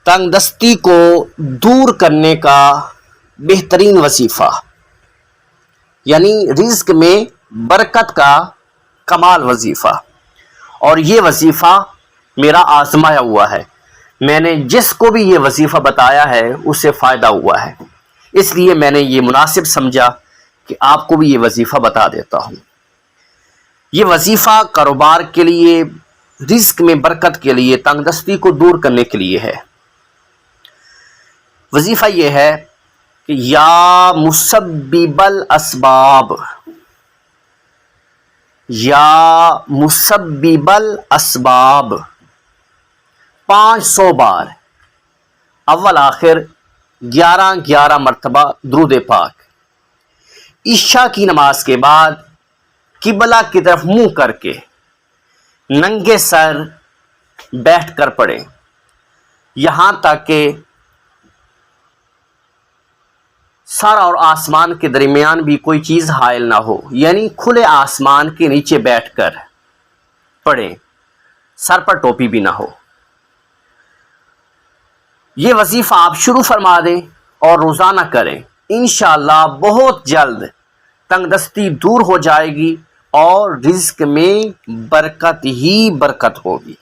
تنگ دستی کو دور کرنے کا بہترین وظیفہ، یعنی رزق میں برکت کا کمال وظیفہ، اور یہ وظیفہ میرا آزمایا ہوا ہے۔ میں نے جس کو بھی یہ وظیفہ بتایا ہے اسے فائدہ ہوا ہے، اس لیے میں نے یہ مناسب سمجھا کہ آپ کو بھی یہ وظیفہ بتا دیتا ہوں۔ یہ وظیفہ کاروبار کے لیے، رزق میں برکت کے لیے، تنگ دستی کو دور کرنے کے لیے ہے۔ وظیفہ یہ ہے کہ یا مسبب الاسباب، یا مسبب الاسباب 500 بار، اول آخر 11 مرتبہ درود پاک، عشاء کی نماز کے بعد قبلہ کی طرف منہ کر کے ننگے سر بیٹھ کر پڑھیں، یہاں تک کہ سر اور آسمان کے درمیان بھی کوئی چیز حائل نہ ہو، یعنی کھلے آسمان کے نیچے بیٹھ کر پڑھیں، سر پر ٹوپی بھی نہ ہو۔ یہ وظیفہ آپ شروع فرما دیں اور روزانہ کریں، انشاءاللہ بہت جلد تنگ دستی دور ہو جائے گی اور رزق میں برکت ہی برکت ہوگی۔